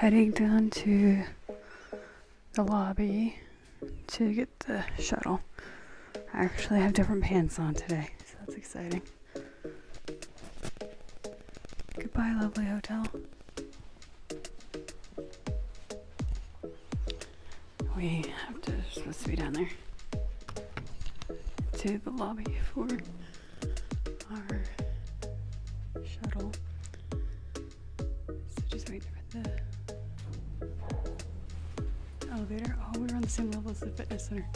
heading down to the lobby to get the shuttle. I actually have different pants on today, so that's exciting. Goodbye, lovely hotel. We have to, supposed to be down there to the lobby for our shuttle. So just waiting for the elevator. Oh, we were on the same level as the fitness center.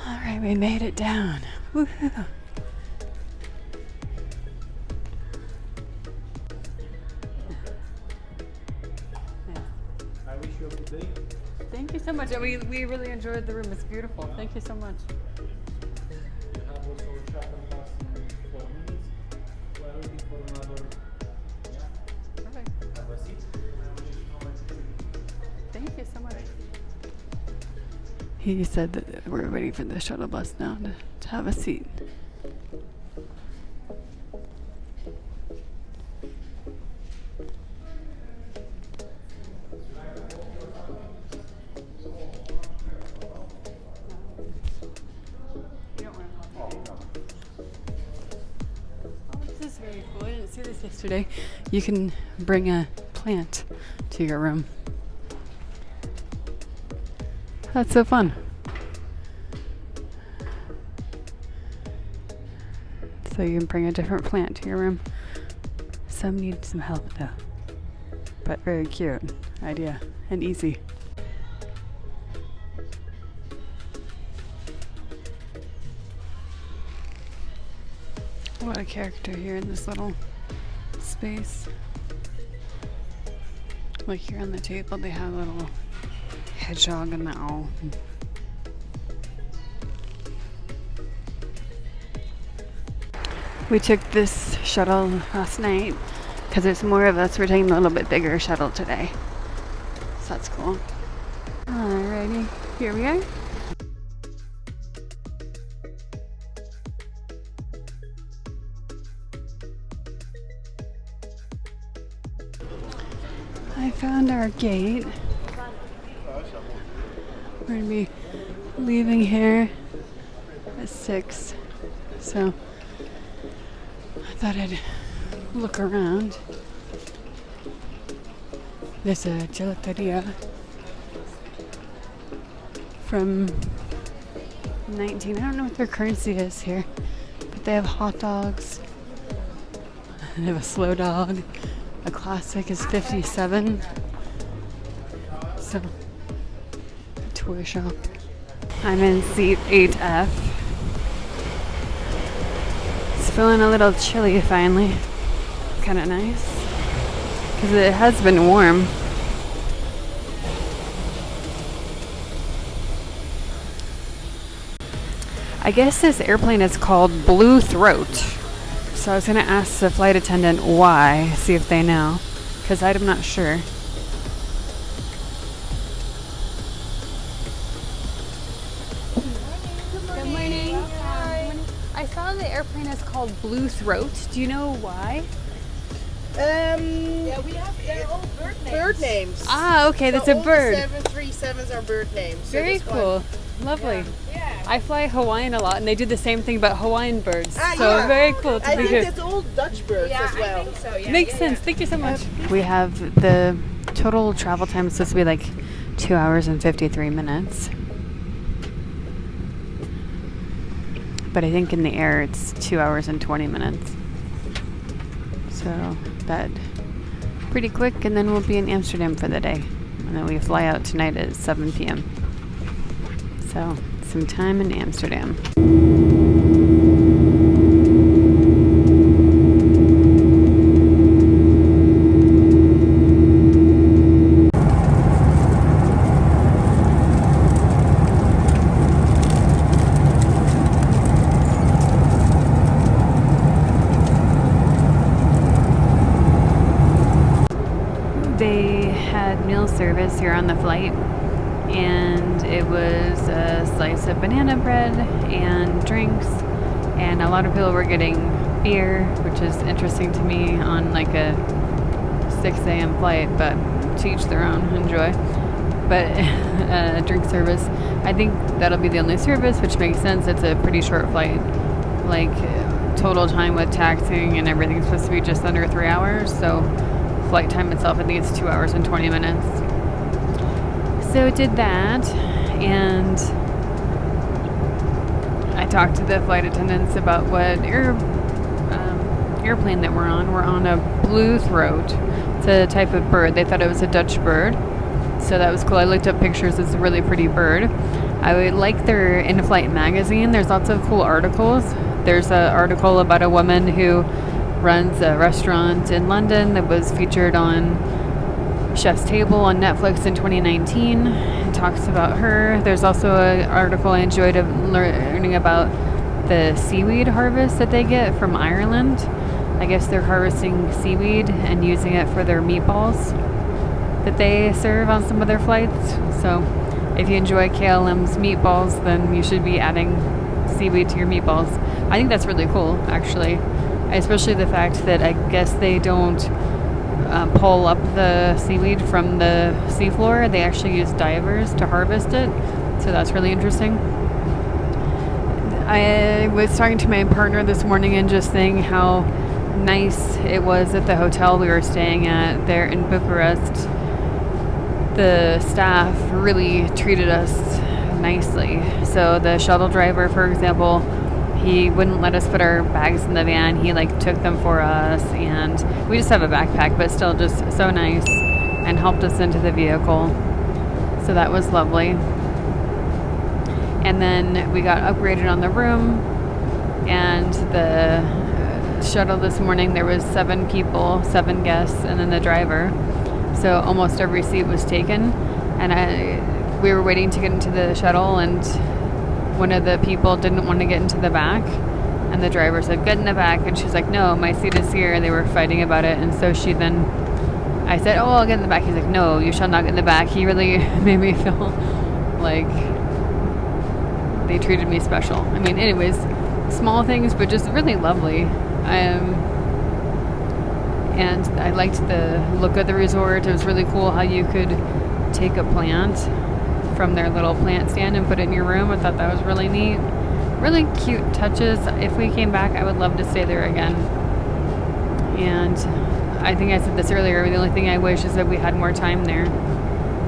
Alright, we made it down. Woohoo! I wish you a good day. Thank you so much. We really enjoyed the room. It's beautiful. Yeah. Thank you so much. You have also a shuttle bus in 4 minutes. We are waiting for another. Yeah. Perfect. Have a seat. Thank you so much. He said that we're waiting for the shuttle bus now to have a seat. This is very cool. I didn't see this yesterday. You can bring a plant to your room. That's so fun. So you can bring a different plant to your room. Some need some help though. But very cute idea and easy. What a character here in this little space. Like here on the table they have a little hedgehog and the owl. We took this shuttle last night because there's more of us. We're taking a little bit bigger shuttle today. So that's cool. Alrighty, here we are. I found our gate. We're going to be leaving here at 6. So I thought I'd look around. There's a gelateria from I don't know what their currency is here, but they have hot dogs. They have a slow dog. A classic is 57. So, toy shop. I'm in seat 8F. It's feeling a little chilly finally. Kind of nice. Because it has been warm. I guess this airplane is called Blue Throat. So I was going to ask the flight attendant why, see if they know. Because I'm not sure. Good morning. I saw the airplane is called Blue Throat. Do you know why? Yeah, we have, they're all bird names. Ah, okay, that's a bird. All the 737s are bird names. So Very this cool. one- Lovely. Yeah. I fly Hawaiian a lot, and they do the same thing about Hawaiian birds. Ah, So yeah. very cool to I be think here. that's all Dutch birds as well. I think so, yeah. Makes sense. Thank you so much. We have the total travel time is supposed to be like 2 hours and 53 minutes. But I think in the air it's 2 hours and 20 minutes. So that pretty quick, and then we'll be in Amsterdam for the day. And then we fly out tonight at 7 p.m. So some time in Amsterdam. They had meal service here on the flight, and it was a slice of banana bread and drinks a lot of people were getting beer, which is interesting to me on like a 6 a.m. flight, but to each their own, enjoy. But drink service, I think that'll be the only service, which makes sense. It's a pretty short flight. Like total time with taxiing and everything is supposed to be just under 3 hours. So flight time itself, I think it's 2 hours and 20 minutes. So it did that, and I talked to the flight attendants about what airplane that we're on. We're on a blue throat. It's a type of bird. They thought it was a Dutch bird. So that was cool. I looked up pictures. It's a really pretty bird. I would like their in-flight magazine. There's lots of cool articles. There's an article about a woman who runs a restaurant in London that was featured on Chef's Table on Netflix in 2019. It talks about her. There's also an article I enjoyed of learning about the seaweed harvest that they get from Ireland. I guess they're harvesting seaweed and using it for their meatballs that they serve on some of their flights. So if you enjoy KLM's meatballs, then you should be adding seaweed to your meatballs. I think that's really cool, actually. Especially the fact that I guess they don't pull up the seaweed from the seafloor. They actually use divers to harvest it. So that's really interesting. I was talking to my partner this morning and just saying how nice it was at the hotel we were staying at there in Bucharest. The staff really treated us nicely. So the shuttle driver, for example, he wouldn't let us put our bags in the van. He took them for us, and we just have a backpack, but still just so nice, and helped us into the vehicle. So that was lovely. And then we got upgraded on the room, and the shuttle this morning, there was 7 people, 7 guests, and then the driver. So almost every seat was taken, and we were waiting to get into the shuttle, and one of the people didn't want to get into the back, and the driver said, "Get in the back," and she's like, "No, my seat is here." They were fighting about it, and so I said, "Oh, I'll get in the back." He's like, "No, you shall not get in the back." He really made me feel like they treated me special. I mean, anyways, small things, but just really lovely. And I liked the look of the resort. It was really cool how you could take a plant from their little plant stand and put it in your room. I thought that was really neat. Really cute touches. If we came back, I would love to stay there again. And I think I said this earlier, the only thing I wish is that we had more time there.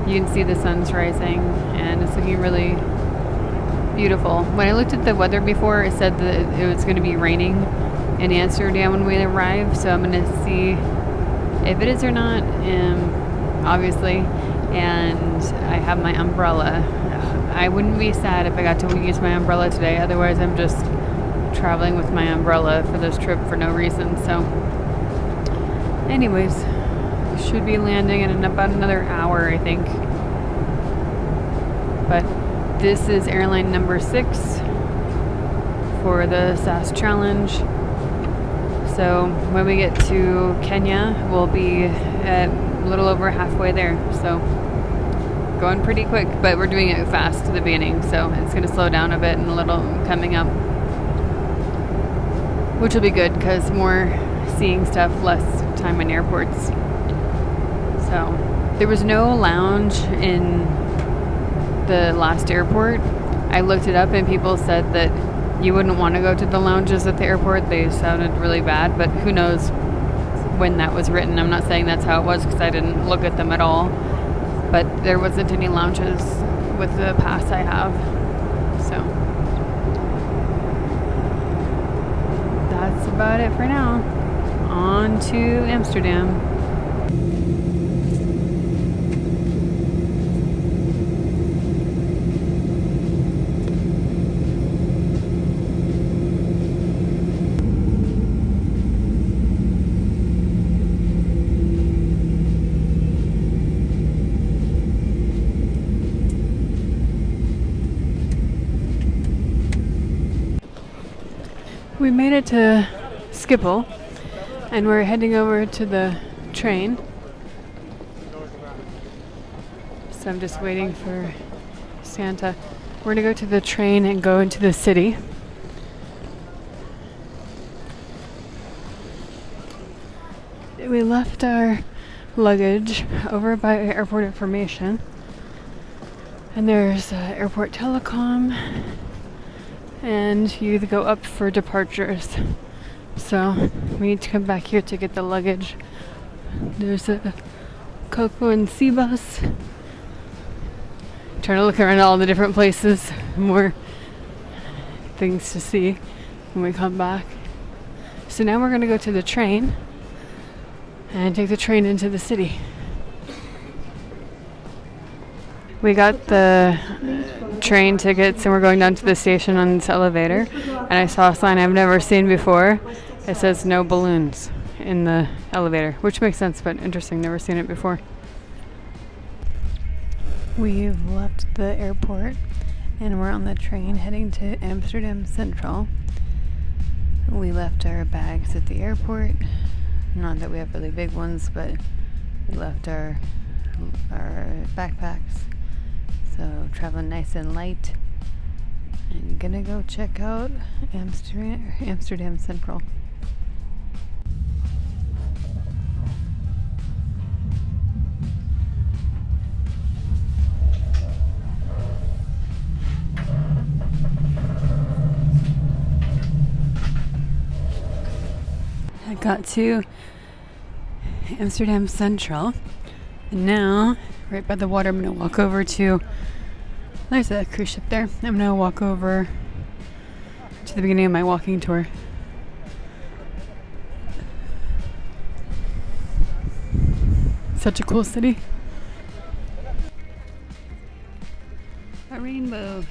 You can see the sun's rising, and it's looking really beautiful. When I looked at the weather before, it said that it was going to be raining in Amsterdam when we arrive, so I'm going to see if it is or not, obviously. And I have my umbrella. I wouldn't be sad if I got to use my umbrella today. Otherwise, I'm just traveling with my umbrella for this trip for no reason. So anyways, should be landing in about another hour, I think. But this is airline number 6 for the SAS challenge. So when we get to Kenya, we'll be a little over halfway there. So going pretty quick, but we're doing it fast to the beginning, so it's going to slow down a bit and a little coming up, which will be good because more seeing stuff, less time in airports. So there was no lounge in the last airport. I looked it up and people said that you wouldn't want to go to the lounges at the airport. They sounded really bad, but who knows when that was written. I'm not saying that's how it was because I didn't look at them at all. But there wasn't any lounges with the pass I have. So that's about it for now. On to Amsterdam. We made it to Schiphol, and we're heading over to the train. So I'm just waiting for Santa. We're gonna go to the train and go into the city. We left our luggage over by airport information, and there's airport telecom, and you either go up for departures. So we need to come back here to get the luggage. There's a Coco and Sea bus. Trying to look around all the different places, more things to see when we come back. So now we're gonna go to the train and take the train into the city. We got the train tickets and we're going down to the station on this elevator, and I saw a sign I've never seen before. It says no balloons in the elevator, which makes sense, but interesting, never seen it before. We've left the airport and we're on the train heading to Amsterdam Central. We left our bags at the airport. Not that we have really big ones, but we left our backpacks. So traveling nice and light. And gonna go check out Amsterdam Central. I got to Amsterdam Central, and now right by the water I'm gonna walk over to, there's a cruise ship there. I'm gonna walk over to the beginning of my walking tour. Such a cool city. A rainbow.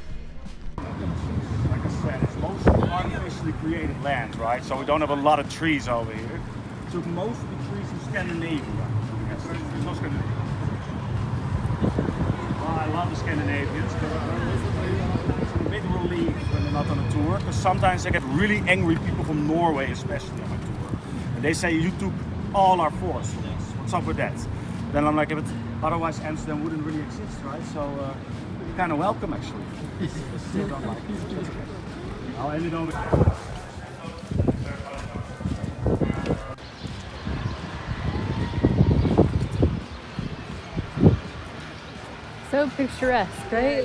Like I said, it's mostly artificially created land, right? So we don't have a lot of trees over here. So most of the trees in Scandinavia. Yes, there's no Scandinavia. Well, I love the Scandinavians, but it's a bit relieved when they're not on a tour, because sometimes I get really angry people from Norway, especially on my tour. And they say, you took all our forests from us. What's up with that? Then I'm like, yeah, but otherwise Amsterdam wouldn't really exist, right? So you're kind of welcome, actually. Still don't like it. I'll end it over. So picturesque, right?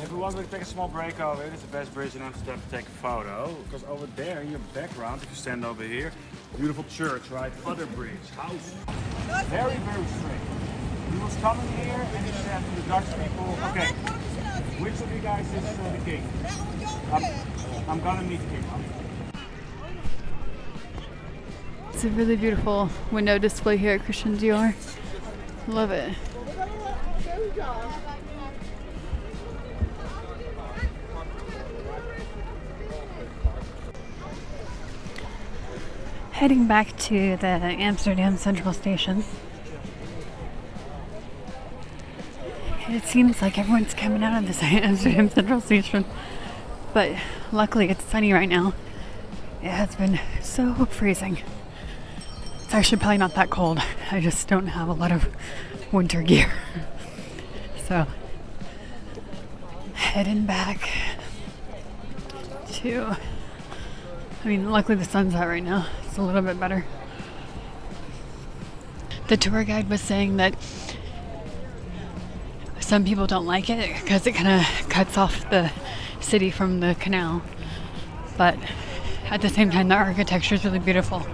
If we want to take a small break over here, it's the best bridge in Amsterdam to take a photo. Because over there in your background, if you stand over here, beautiful church, right? Other bridge, house. Very, very straight. He was coming here and he said to the Dutch people, okay, which of you guys is the king? I'm gonna meet the king. It's a really beautiful window display here at Christian Dior. Love it. Heading back to the Amsterdam Central Station. It seems like everyone's coming out of this Amsterdam Central Station, but luckily it's sunny right now. It has been so freezing. It's actually probably not that cold. I just don't have a lot of winter gear. So, heading back to, luckily the sun's out right now. It's a little bit better. The tour guide was saying that some people don't like it because it kind of cuts off the city from the canal. But at the same time, the architecture is really beautiful.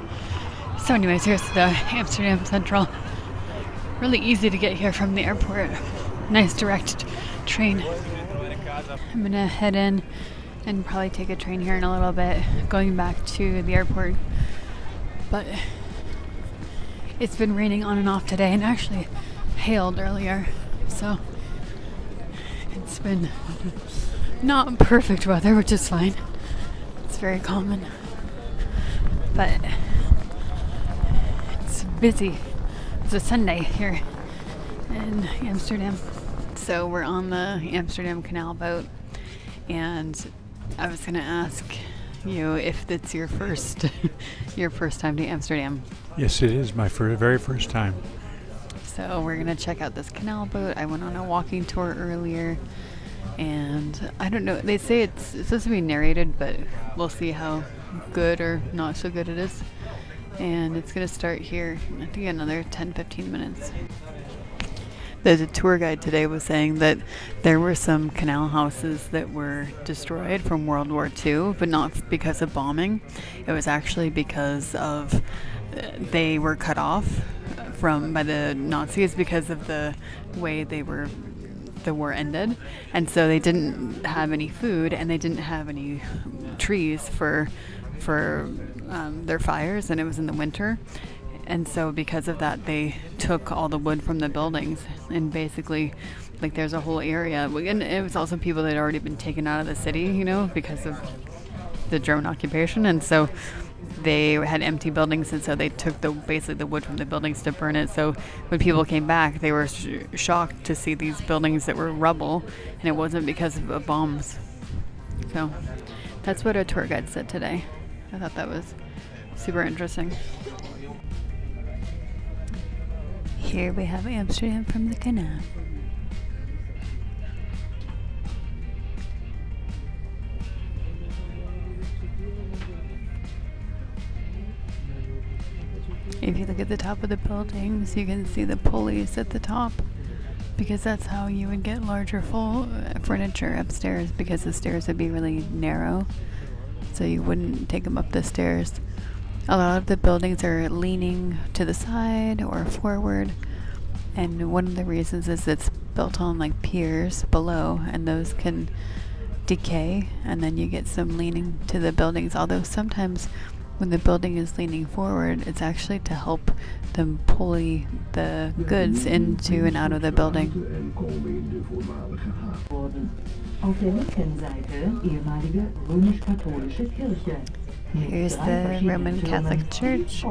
So anyways, here's the Amsterdam Central. Really easy to get here from the airport. Nice direct train. I'm gonna head in and probably take a train here in a little bit, going back to the airport. But it's been raining on and off today, and actually hailed earlier. So it's been not perfect weather, which is fine. very common. But it's busy. It's a Sunday here in Amsterdam. So we're on the Amsterdam Canal boat, and I was gonna ask you if it's your first time to Amsterdam. Yes, it is my very first time. So we're gonna check out this canal boat. I went on a walking tour earlier, and I don't know, they say it's supposed to be narrated, but we'll see how good or not so good it is. And it's gonna start here, I think another 10-15 minutes. The tour guide today was saying that there were some canal houses that were destroyed from World War II, but not because of bombing. It was actually because of they were cut off by the Nazis because of the way the war ended, and so they didn't have any food and they didn't have any trees for their fires, and it was in the winter. And so because of that, they took all the wood from the buildings, and basically, like, there's a whole area. And it was also people that had already been taken out of the city, you know, because of the German occupation. And so they had empty buildings, and so they took basically the wood from the buildings to burn it. So when people came back, they were shocked to see these buildings that were rubble, and it wasn't because of bombs. So that's what a tour guide said today. I thought that was super interesting. Here we have Amsterdam from the canal. If you look at the top of the buildings, you can see the pulleys at the top, because that's how you would get larger full furniture upstairs, because the stairs would be really narrow, so you wouldn't take them up the stairs. A lot of the buildings are leaning to the side or forward, and one of the reasons is it's built on like piers below, and those can decay, and then you get some leaning to the buildings. Although sometimes when the building is leaning forward, it's actually to help them pulley the goods into and out of the building. Here's the Roman Catholic Church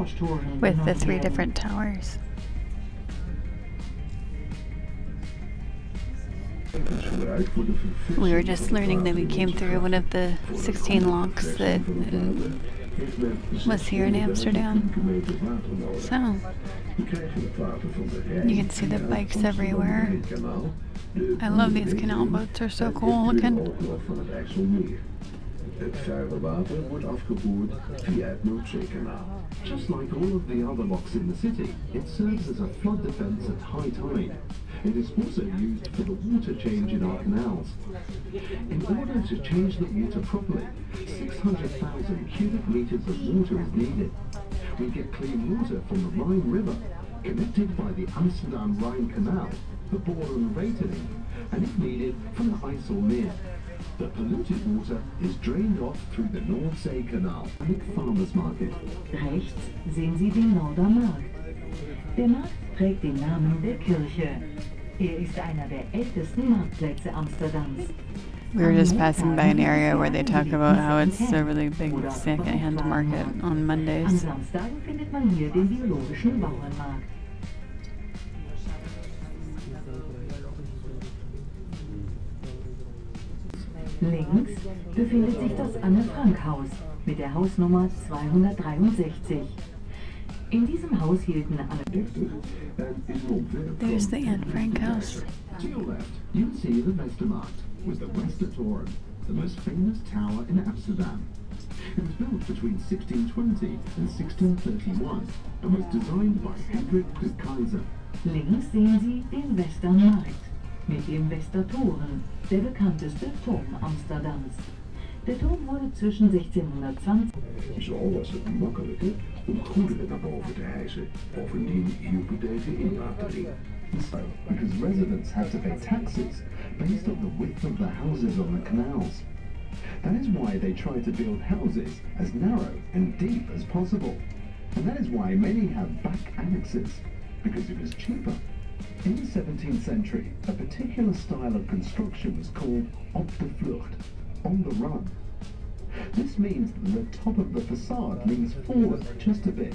with the 3 different towers. We were just learning that we came through one of the 16 locks that was here in Amsterdam. So you can see the bikes everywhere. I love these canal boats, they're so cool looking. Het vuile water wordt afgevoerd via het Noordzeekanaal. Just like all of the other locks in the city, it serves as a flood defense at high tide. It is also used for the water change in our canals. In order to change the water properly, 600,000 cubic meters of water is needed. We get clean water from the Rhine River, connected by the Amsterdam Rhine Canal, the Boren Reitening, and if needed, from the IJsselmeer. The polluted water is drained off through the Noordzeekanaal. Big Farmers Market. Rechts sehen Sie den Nordermarkt. Der Markt trägt den Namen der Kirche. Ist einer der ältesten Marktplätze Amsterdams. We were just passing by an area where they talk about how it's a really big second-hand market on Mondays. Am Samstagen findet man hier den biologischen Bauernmarkt. Links befindet sich das Anne-Frank-Haus mit der Hausnummer 263. In diesem Haus hielten There's the Anne Frank house. To your left, you'll see the Westermarkt with the Westertoren, the most famous tower in Amsterdam. It was built between 1620 and 1631 and was designed by Hendrik de Keyser. Links sehen Sie den Westermarkt mit dem Westertoren, der bekannteste Turm Amsterdams. De Turm wurde zwischen 1620... Zo was het makkelijker om goederen naar boven te hijsen. Bovendien hielpen deze inlating. Because residents had to pay taxes based on the width of the houses on the canals. That is why they tried to build houses as narrow and deep as possible. And that is why many have back annexes, because it was cheaper. In the 17th century, a particular style of construction was called op de vlucht, on the run. This means that the top of the facade leans forward just a bit.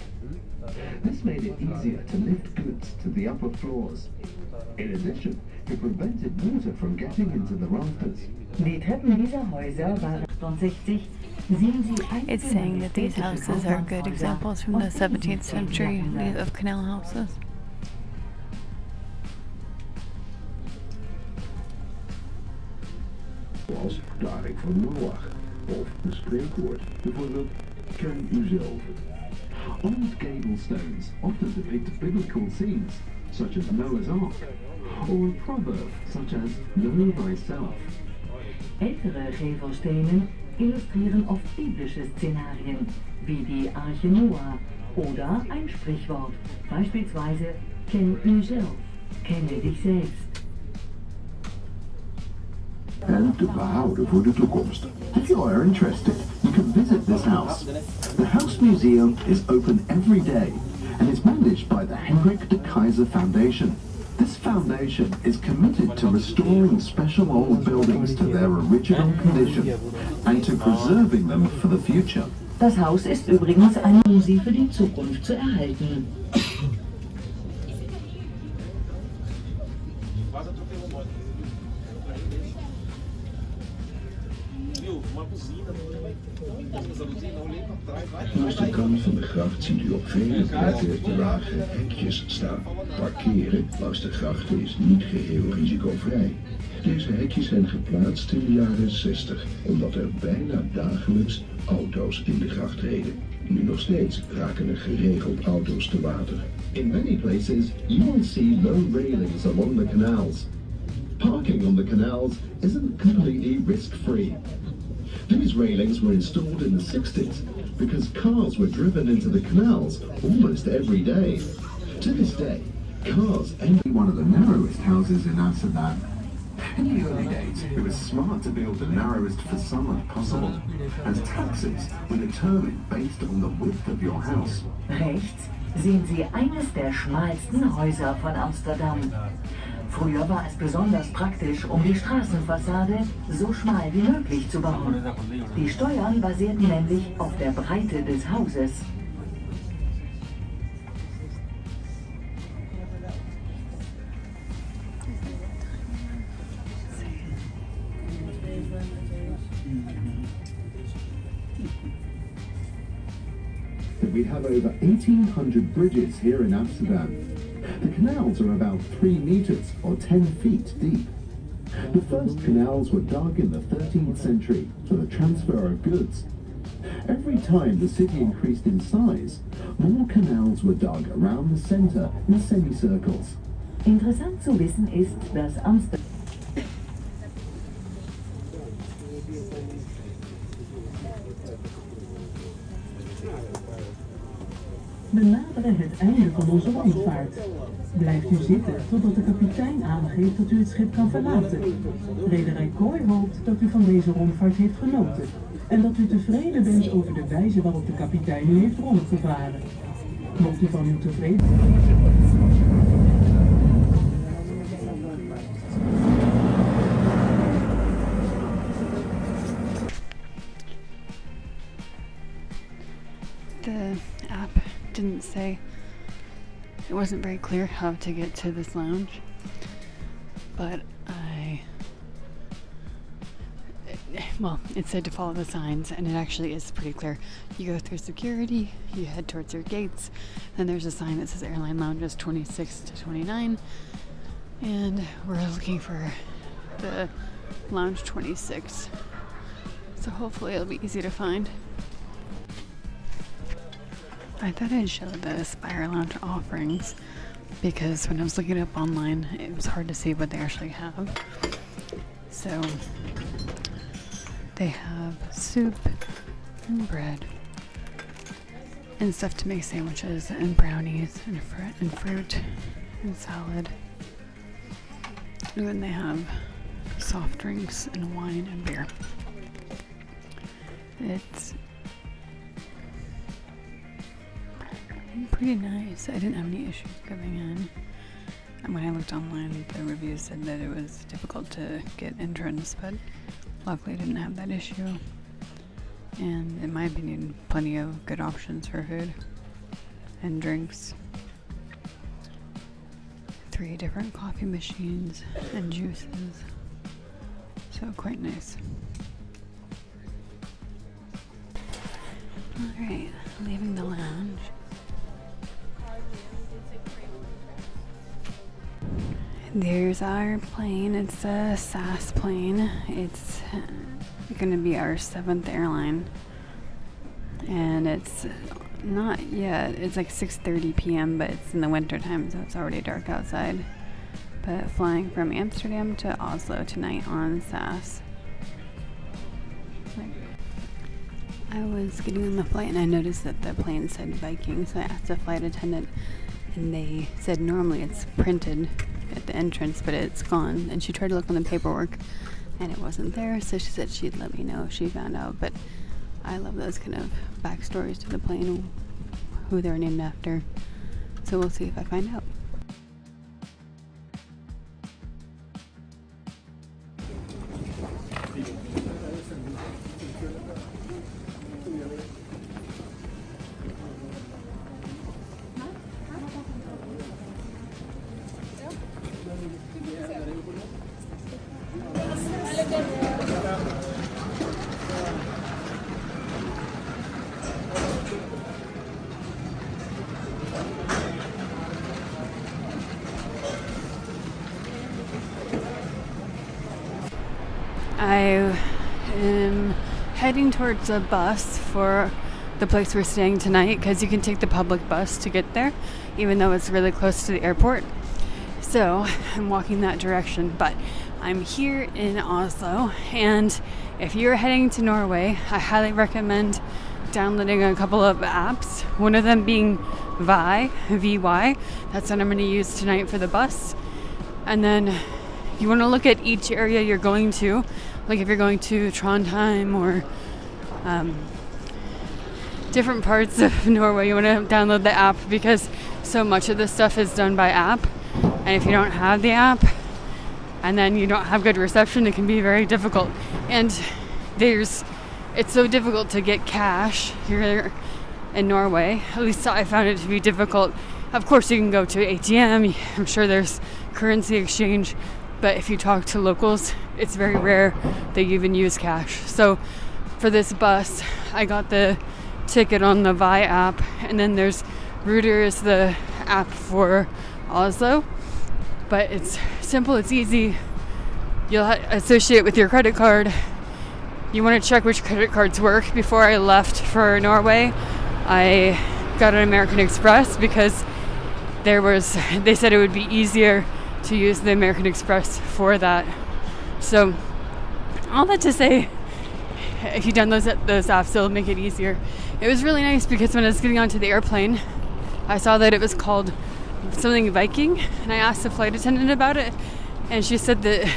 This made it easier to lift goods to the upper floors. In addition, it prevented water from getting into the rafters. Die Treppen dieser Häuser waren 68. Sehen Sie It's saying that these houses are good examples from the 17th century of canal houses. Zoals de Ark van Noach, of een spreekwoord, bijvoorbeeld, ken uzelf. Old gable stones often depict biblical scenes, such as Noah's Ark, or a proverb such as know thyself. Ältere Gevelstenen illustrieren oft biblische Szenarien, wie die Arche Noah oder ein Sprichwort, beispielsweise kenn uzelf, kenne dich selbst. And te behouden voor de toekomst. If you are interested, you can visit this house. The House Museum is open every day and is managed by the Henrik de Keyser Foundation. This foundation is committed to restoring special old buildings to their original condition and to preserving them for the future. Das Haus ist übrigens ein um sie für die Zukunft zu erhalten. Langs de kant van de gracht ziet u op vele plekken lage hekjes staan. Parkeren langs de grachten is niet geheel risicovrij. Deze hekjes zijn geplaatst in de jaren 60, omdat er bijna dagelijks auto's in de gracht reden. Nu nog steeds raken er geregeld auto's te water. In many places, you will see low railings along the canals. Parking on the canals isn't completely risk-free. These railings were installed in the 60s because cars were driven into the canals almost every day. To this day, cars enter one of the narrowest houses in Amsterdam. In the early days, it was smart to build the narrowest facade possible, as taxes were determined based on the width of your house. Rechts sehen Sie eines der schmalsten Häuser von Amsterdam. Früher war es besonders praktisch, um die Straßenfassade so schmal wie möglich zu bauen. Die Steuern basierten nämlich auf der Breite des Hauses. We have over 1,800 bridges here in Amsterdam. The canals are about 3 meters or 10 feet deep. The first canals were dug in the 13th century for the transfer of goods. Every time the city increased in size, more canals were dug around the center in semicircles. Interessant zu wissen ist, dass Amsterdam We naderen het einde van onze rondvaart. Blijft u zitten totdat de kapitein aangeeft dat u het schip kan verlaten. Rederij Kooi hoopt dat u van deze rondvaart heeft genoten en dat u tevreden bent over de wijze waarop de kapitein u heeft rondgevaren. Mocht u van uw tevreden... The app didn't say, it wasn't very clear how to get to this lounge, but it said to follow the signs, and it actually is pretty clear. You go through security, you head towards your gates, then there's a sign that says airline lounges 26 to 29, and we're looking for the lounge 26, so hopefully it'll be easy to find. I thought I'd show the Spire Lounge offerings because when I was looking it up online, it was hard to see what they actually have. So they have soup and bread and stuff to make sandwiches and brownies and fruit and salad. And then they have soft drinks and wine and beer. It's pretty nice. I didn't have any issues going in. And when I looked online, the reviews said that it was difficult to get entrance, but luckily I didn't have that issue. And in my opinion, plenty of good options for food and drinks. 3 different coffee machines and juices. So quite nice. Alright, leaving the lounge. There's our plane. It's a SAS plane. It's gonna be our 7th airline. And it's not yet. It's like 6:30 p.m., but it's in the winter time, so it's already dark outside. But flying from Amsterdam to Oslo tonight on SAS. I was getting on the flight and I noticed that the plane said Viking, so I asked the flight attendant, and they said normally it's printed at the entrance, but it's gone. And she tried to look on the paperwork and it wasn't there, so she said she'd let me know if she found out. But I love those kind of backstories to the plane, who they're named after. So we'll see if I find out. I am heading towards a bus for the place we're staying tonight, because you can take the public bus to get there, even though it's really close to the airport. So I'm walking that direction, but I'm here in Oslo, and if you're heading to Norway, I highly recommend downloading a couple of apps, one of them being VY. That's what I'm going to use tonight for the bus. And then you want to look at each area you're going to, like if you're going to Trondheim or different parts of Norway, you want to download the app, because so much of this stuff is done by app. And if you don't have the app and then you don't have good reception, it can be very difficult. And it's so difficult to get cash here in Norway. At least I found it to be difficult. Of course, you can go to ATM. I'm sure there's currency exchange. But if you talk to locals, it's very rare they even use cash. So for this bus, I got the ticket on the Vi app, and then there's Router is the app for Oslo. But it's simple, it's easy. You'll associate with your credit card. You want to check which credit cards work. Before I left for Norway, I got an American Express because they said it would be easier to use the American Express for that. So all that to say, if you download those apps, it'll make it easier. It was really nice because when I was getting onto the airplane, I saw that it was called something Viking, and I asked the flight attendant about it, and she said that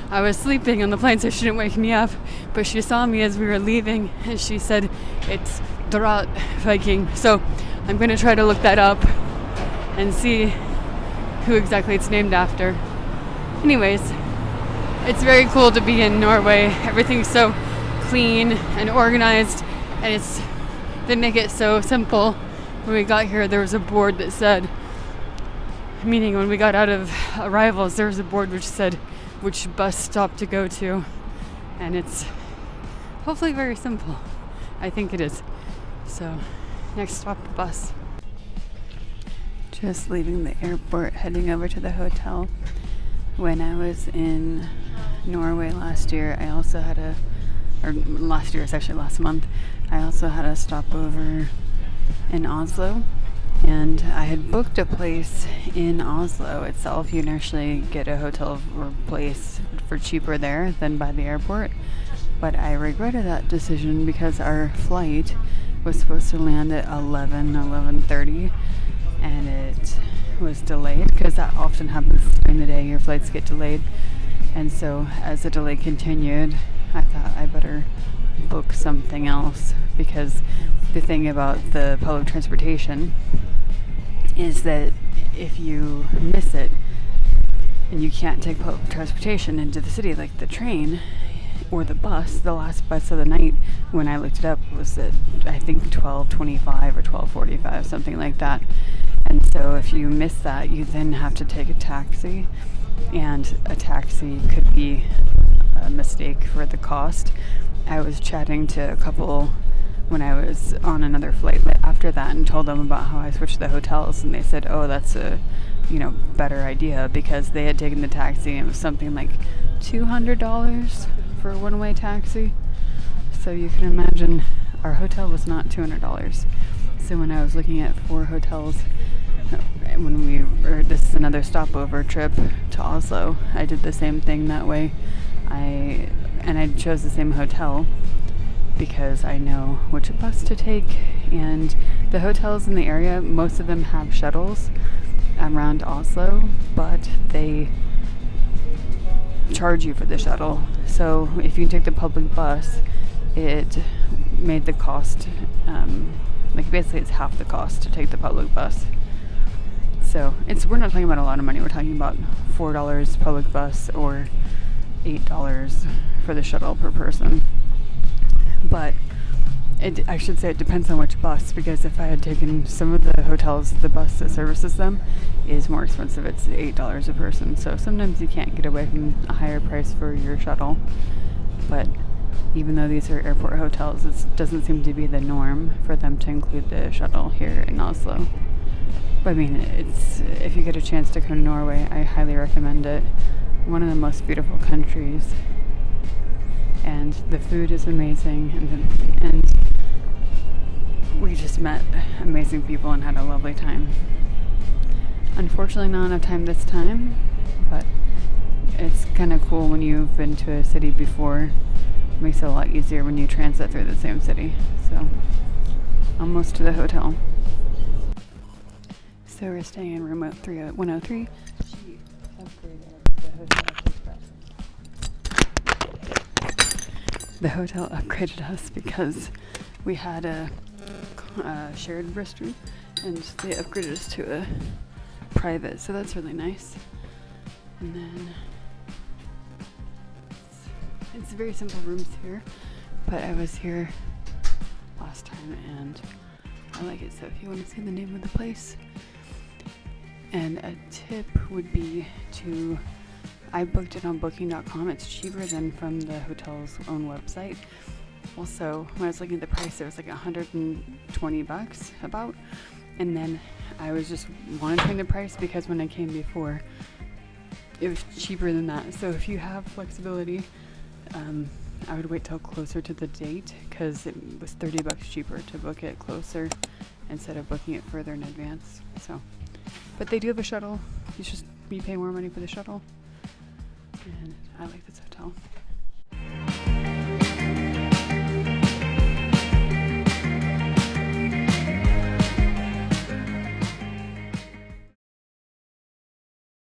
I was sleeping on the plane, so she didn't wake me up, but she saw me as we were leaving, and she said it's Drat Viking. So I'm going to try to look that up and see who exactly it's named after. Anyways, it's very cool to be in Norway. Everything's so clean and organized, and they make it so simple. When we got here, there was a board that said, meaning when we got out of arrivals, there was a board which said which bus stop to go to, and it's hopefully very simple. I think it is. So next stop, bus. Just leaving the airport, heading over to the hotel. When I was in Norway last year, last month, I also had a stopover in Oslo, and I had booked a place in Oslo itself. You can actually get a hotel or place for cheaper there than by the airport, but I regretted that decision because our flight was supposed to land at 11:30, and it was delayed, because that often happens during the day. Your flights get delayed, and so as the delay continued, I thought I better book something else, because the thing about the public transportation is that if you miss it and you can't take public transportation into the city like the train, or the bus, the last bus of the night, when I looked it up, was at I think 12:25 or 12:45, something like that. And so if you miss that, you then have to take a taxi, and a taxi could be a mistake for the cost. I was chatting to a couple when I was on another flight after that and told them about how I switched the hotels, and they said, oh, that's a better idea, because they had taken the taxi and it was something like $200 for a one-way taxi. So you can imagine our hotel was not $200. So when I was looking at 4 hotels, this is another stopover trip to Oslo, I did the same thing that way. I chose the same hotel because I know which bus to take, and the hotels in the area, most of them have shuttles around Oslo, but they charge you for the shuttle. So if you take the public bus, it made the cost, basically it's half the cost to take the public bus. So we're not talking about a lot of money. We're talking about $4 public bus or $8 for the shuttle per person. But I should say it depends on which bus, because if I had taken some of the hotels, the bus that services them is more expensive. It's $8 a person. So sometimes you can't get away from a higher price for your shuttle. But even though these are airport hotels, it doesn't seem to be the norm for them to include the shuttle here in Oslo. But I mean, if you get a chance to come to Norway, I highly recommend it. One of the most beautiful countries, and the food is amazing, and we just met amazing people and had a lovely time. Unfortunately, not enough time this time, but it's kind of cool when you've been to a city before. It makes it a lot easier when you transit through the same city. So, almost to the hotel. So we're staying in room 103. She upgraded the hotel. The hotel upgraded us because we had a shared restroom, and they upgraded us to a private, so that's really nice. And then it's very simple rooms here, but I was here last time and I like it. So if you want to see the name of the place, and a tip would be I booked it on booking.com. It's cheaper than from the hotel's own website. Also, when I was looking at the price, it was like $120 about. And then I was just monitoring the price because when I came before, it was cheaper than that. So if you have flexibility, I would wait till closer to the date, because it was $30 cheaper to book it closer instead of booking it further in advance. So, but they do have a shuttle. You pay more money for the shuttle. And I like this hotel.